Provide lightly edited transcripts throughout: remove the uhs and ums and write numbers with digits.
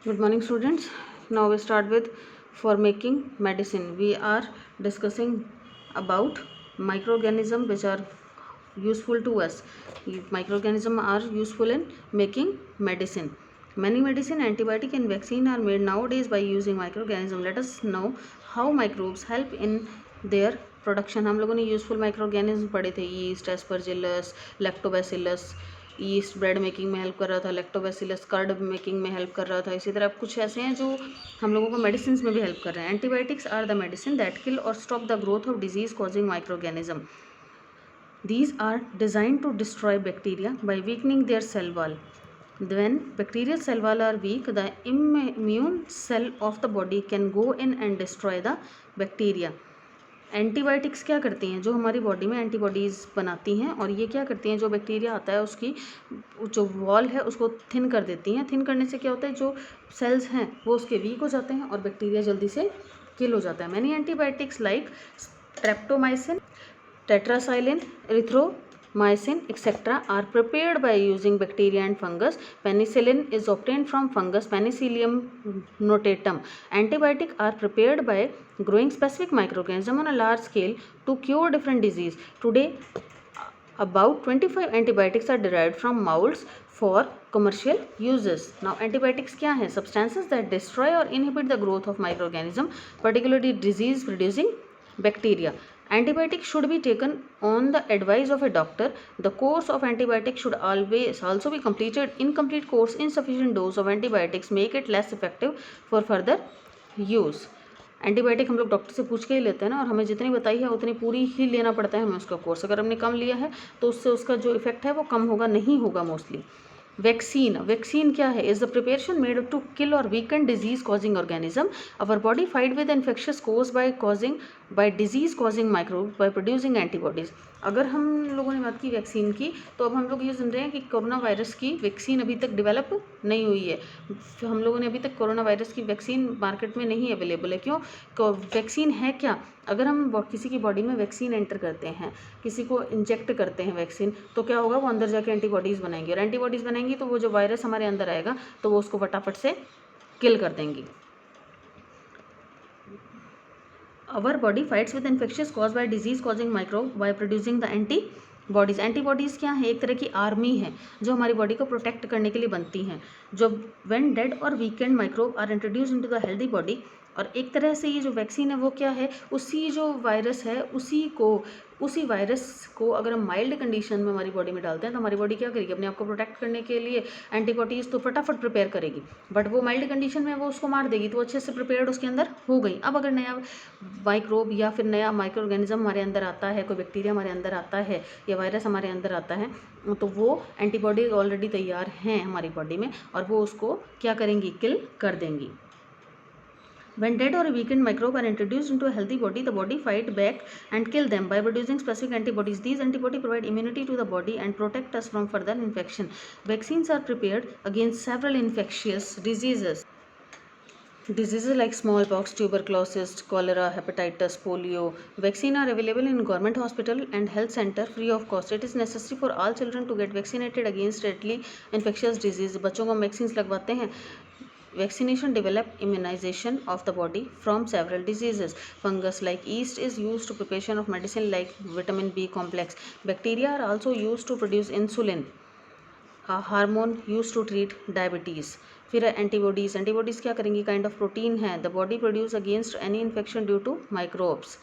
Good morning, students. Now we start with for making medicine. We are discussing about microorganisms which are useful to us. Microorganisms are useful in making medicine. Many medicine, antibiotic, and vaccine are made nowadays by using microorganisms. Let us know how microbes help in their production. हम लोगों ने useful microorganism पढ़े थे, east, Aspergillus, lactobacillus. East bread making में help कर रहा था, lactobacillus curd making में हेल्प कर रहा था. इसी तरह कुछ ऐसे हैं जो हम लोगों को मेडिसिन में भी हेल्प कर रहे हैं. Antibiotics are the medicine that kill or stop the growth of disease causing microorganism. These are designed to destroy bacteria by weakening their cell wall. When bacterial cell wall are weak, the immune cell of the body can go in and destroy the bacteria. Antibiotics क्या करती हैं? जो हमारी body में antibodies बनाती हैं, और ये क्या करती हैं? जो बैक्टीरिया आता है उसकी जो वॉल है उसको थिन कर देती हैं. थिन करने से क्या होता है? जो सेल्स हैं वो उसके वीक हो जाते हैं और बैक्टीरिया जल्दी से किल हो जाता है. Many antibiotics like streptomycin, tetracycline, erythromycin, etc. are prepared by using bacteria and fungus. Penicillin is obtained from fungus Penicillium notatum. Antibiotics are prepared by growing specific microorganism on a large scale to cure different disease. Today, about 25 antibiotics are derived from molds for commercial uses. Now, antibiotics क्या है? Substances that destroy or inhibit the growth of microorganism, particularly disease-producing bacteria. Antibiotics should be taken on the advice of a doctor. The course of antibiotics should always also be completed. Incomplete course, insufficient dose of antibiotics make it less effective for further use. Antibiotic हम लोग doctor से पूछ के ही लेते हैं ना, और हमें जितनी बताई है उतनी पूरी ही लेना पड़ता है हमें उसका कोर्स. अगर हमने कम लिया है तो उससे उसका जो इफेक्ट है वो कम होगा, नहीं होगा मोस्टली. वैक्सीन. वैक्सीन क्या है? Is the preparation made to kill or weaken disease causing organism. Our body fight with infectious cause by disease causing microbe by producing antibodies. अगर हम लोगों ने बात की वैक्सीन की, तो अब हम लोग ये सुन रहे हैं कि कोरोना वायरस की वैक्सीन अभी तक डेवलप नहीं हुई है. हम लोगों ने अभी तक कोरोना वायरस की वैक्सीन मार्केट में नहीं अवेलेबल है. क्यों? वैक्सीन है क्या? अगर हम किसी की बॉडी में वैक्सीन एंटर करते हैं, किसी को इंजेक्ट करते हैं वैक्सीन, तो क्या होगा? वो अंदर जाके एंटीबॉडीज़ बनाएंगे, और एंटीबॉडीज़ बनाएंगी तो वो जो वायरस हमारे अंदर आएगा तो वो उसको फटाफट से किल कर देंगी. Our body fights with infectious caused by disease causing microbe by producing the antibodies. Antibodies क्या है? एक तरह की आर्मी है जो हमारी बॉडी को प्रोटेक्ट करने के लिए बनती हैं. जो व्हेन डेड और weakened microbe are introduce into the healthy body. और एक तरह से ये जो वैक्सीन है वो क्या है? उसी जो वायरस है उसी वायरस को अगर हम माइल्ड कंडीशन में हमारी बॉडी में डालते हैं तो हमारी बॉडी क्या करेगी? अपने आप को प्रोटेक्ट करने के लिए एंटीबॉडीज़ तो फटाफट प्रिपेयर करेगी, बट वो माइल्ड कंडीशन में वो उसको मार देगी, तो अच्छे से प्रिपेयर्ड उसके अंदर हो गई. अब अगर नया माइक्रोब या फिर नया माइक्रो ऑर्गेनिज्म हमारे अंदर आता है, कोई बैक्टीरिया हमारे अंदर आता है या वायरस हमारे अंदर आता है, तो वो एंटीबॉडी ऑलरेडी तैयार हैं हमारी बॉडी में और वो उसको क्या करेंगी? किल कर देंगी. When dead or weakened microbes are introduced into a healthy body, the body fight back and kill them by producing specific antibodies. These antibodies provide immunity to the body and protect us from further infection. Vaccines are prepared against several infectious diseases. Diseases like smallpox, tuberculosis, cholera, hepatitis, polio. Vaccine are available in government hospital and health center free of cost. It is necessary for all children to get vaccinated against deadly infectious disease. बच्चों को vaccine लगवाते हैं. Vaccination develop immunization of the body from several diseases. Fungus like yeast is used to preparation of medicine like vitamin B complex. Bacteria are also used to produce insulin, a hormone used to treat diabetes. फिर antibodies क्या करेंगी? Kind of protein है the body produce against any infection due to microbes.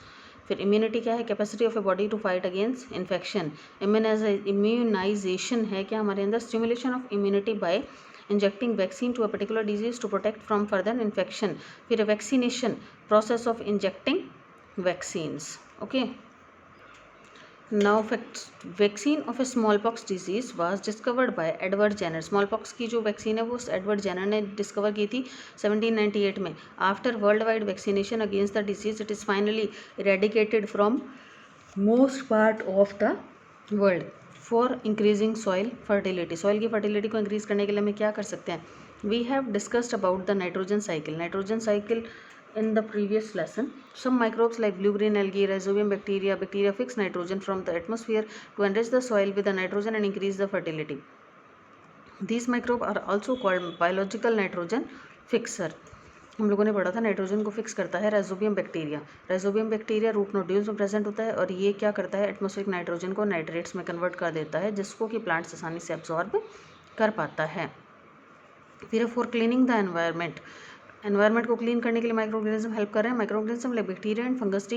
फिर immunity क्या है? Capacity of a body to fight against infection. Immunization है क्या हमारे अंदर? Stimulation of immunity by injecting vaccine to a particular disease to protect from further infection. फिर vaccination, process of injecting vaccines. Okay. Now vaccine of a smallpox disease was discovered by Edward Jenner. smallpox की जो vaccine है वो Edward Jenner ने discover की थी 1798 में. After world wide vaccination against the disease it is finally eradicated from most part of the world. For increasing soil fertility. Soil की fertility को इंक्रीज करने के लिए हमें क्या कर सकते हैं? We have discussed about the nitrogen cycle in the previous lesson. Some microbes like blue-green algae, rhizobium bacteria fix nitrogen from the atmosphere to enrich the soil with the nitrogen and increase the fertility. These microbes are also called biological nitrogen fixer. हम लोगों ने पढ़ा था nitrogen को fix करता है rhizobium bacteria. Rhizobium bacteria root nodules में present होता है और ये क्या करता है, एटमॉस्फेरिक नाइट्रोजन को नाइट्रेट्स में कन्वर्ट कर देता है, जिसको कि प्लांट्स आसानी से एब्जॉर्ब कर पाता है। फिर for cleaning the environment, environment को क्लीन करने के लिए माइक्रो ऑर्गेनिज्म हेल्प कर रहे हैं। Micro organism like bacteria and fungus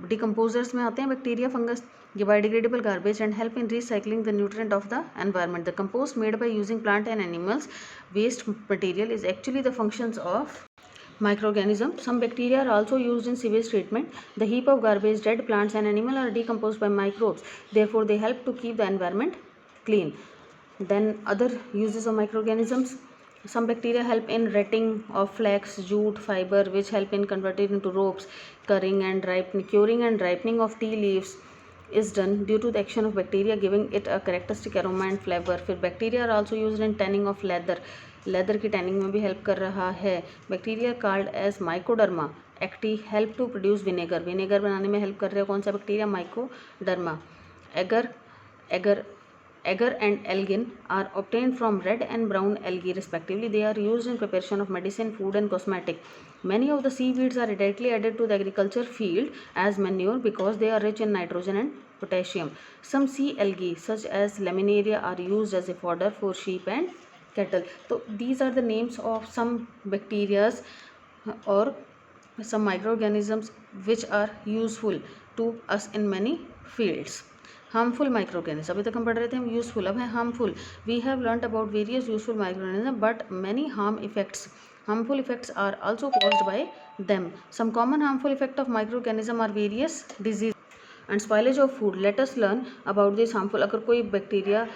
decomposers में आते हैं बैक्टीरिया फंगस। ये biodegradable garbage and help in recycling the nutrient of the environment. The compost made by using plant and animals waste material is actually the functions of microorganism. Some bacteria are also used in sewage treatment. The heap of garbage, dead plants and animals are decomposed by microbes. Therefore, they help to keep the environment clean. Then other uses of microorganisms. Some bacteria help in retting of flax, jute, fiber, which help in converting into ropes. Curing and ripening of tea leaves is done due to the action of bacteria, giving it a characteristic aroma and flavor. फिर bacteria are also used in tanning of leather की tanning में भी help कर रहा है। Bacteria called as Mycoderma aceti help to produce vinegar बनाने में help कर रहे हैं कौन सा bacteria, Mycoderma. Agar and algin are obtained from red and brown algae respectively. They are used in preparation of medicine, food and cosmetic. Many of the seaweeds are directly added to the agriculture field as manure because they are rich in nitrogen and potassium. Some sea algae such as laminaria are used as a fodder for sheep and cattle. So these are the names of some bacteria or some microorganisms which are useful to us in many fields. Harmful microorganism, अभी तक हम पढ़ रहे थे हम useful, अब है harmful. We have learned about various useful microorganism but many harmful effects are also caused by them. Some common harmful effect of microorganism are various disease and spoilage of food. Let us learn about this harmful. अगर कोई bacteria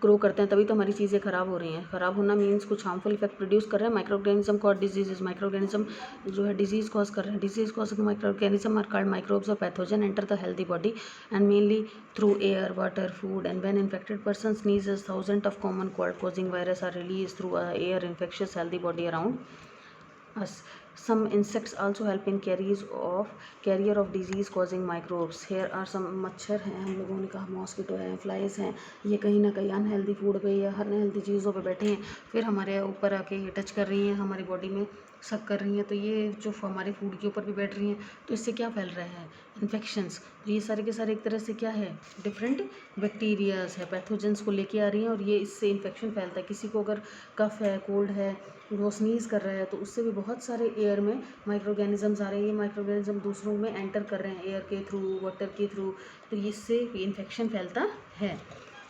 grow करते हैं तभी तो हमारी चीज़ें ख़राब हो रही हैं. ख़राब होना मीन्स कुछ हार्मफुल इफेक्ट प्रोड्यूस कर रहे हैं. माइक्रोऑर्गेनिज्म कॉज डिजीजेज, माइक्रोऑर्गेनिज्म जो है डिजीज़ कॉज कर रहे हैं. Disease cause microorganism are called microbes or pathogen enter the healthy body and mainly through air, water, food and when infected person sneezes, thousands of common cold-causing viruses are released through air infectious healthy body around us. Some insects also help in carrier of disease causing microbes. Here are some मच्छर हैं, हम लोगों ने कहा mosquito हैं, flies हैं, ये कहीं ना कहीं अनहेल्दी फूड पे या अनहेल्दी चीज़ों पे बैठे हैं, फिर हमारे ऊपर आके ये टच कर रही हैं, हमारी बॉडी में सक कर रही हैं, तो ये जो हमारे फूड के ऊपर भी बैठ रही हैं, तो इससे क्या फैल रहा है, इन्फेक्शंस. तो ये सारे के सारे एक तरह से क्या है, डिफरेंट बैक्टीरियाज है, पैथोजेंस को लेके आ रही हैं और ये इससे इन्फेक्शन फैलता है. किसी को अगर कफ है, कोल्ड है, वो स्नीज़ कर रहा है तो उससे भी बहुत सारे एयर में माइक्रोऑर्गेनिजम्स आ रहे हैं. ये माइक्रोऑर्गेनिज्म दूसरों में एंटर कर रहे हैं एयर के थ्रू, वाटर के थ्रू, तो इससे इन्फेक्शन फैलता है.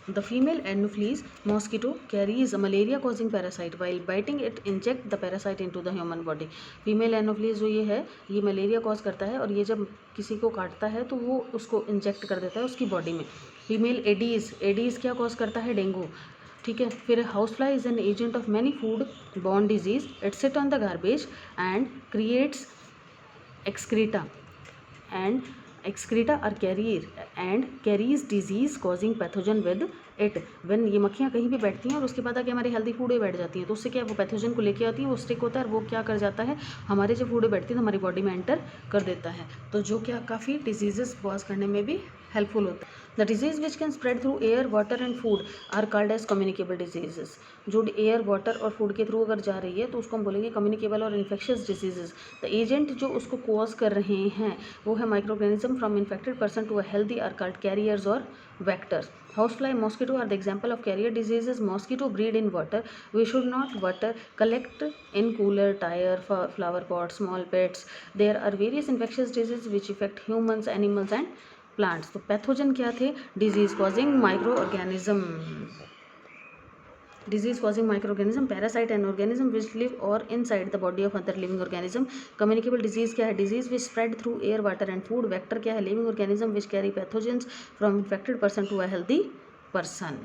The female Anopheles mosquito carries a malaria causing parasite. While biting it inject the parasite into the human body. Female Anopheles जो ये है ये मलेरिया कॉज करता है और ये जब किसी को काटता है तो वो उसको इंजेक्ट कर देता है उसकी बॉडी में. फीमेल एडीज़ क्या कॉज करता है, डेंगू. ठीक है. फिर house fly is an agent of many food borne disease. It sit on the garbage and creates excreta are carries disease causing pathogen with it. when ये मक्खियाँ कहीं भी बैठती हैं और उसके बाद आके हमारे हेल्दी फूड में बैठ जाती हैं तो उससे क्या वो पैथोजन को लेके आती हैं, वो स्टिक होता है और वो क्या कर जाता है हमारे जो फूड में बैठती है तो हमारी बॉडी में एंटर कर देता है, तो जो क्या काफ़ी डिजीजेस कॉज करने में भी हेल्पफुल होता है. The disease which can spread through air, water and food are called as communicable diseases. जो एयर, वाटर और फूड के थ्रू अगर जा रही है तो उसको हम बोलेंगे कम्युनिकेबल और इन्फेक्शियस डिजीजेस. द एजेंट जो उसको कॉज कर रहे हैं वो है microorganism from infected person to a healthy are called carriers और vectors. Housefly, mosquito are the example of carrier diseases. Mosquito breed in water. We should not collect in cooler, tire, flower pots, small pets. There are various infectious diseases which affect humans, animals and plants. तो pathogen क्या थे, disease causing microorganism. Disease causing microorganism, parasite and organism which live or inside the body of other living organism. Communicable disease क्या है, disease which spread through air, water and food. Vector क्या है, living organism which carry pathogens from infected person to a healthy person.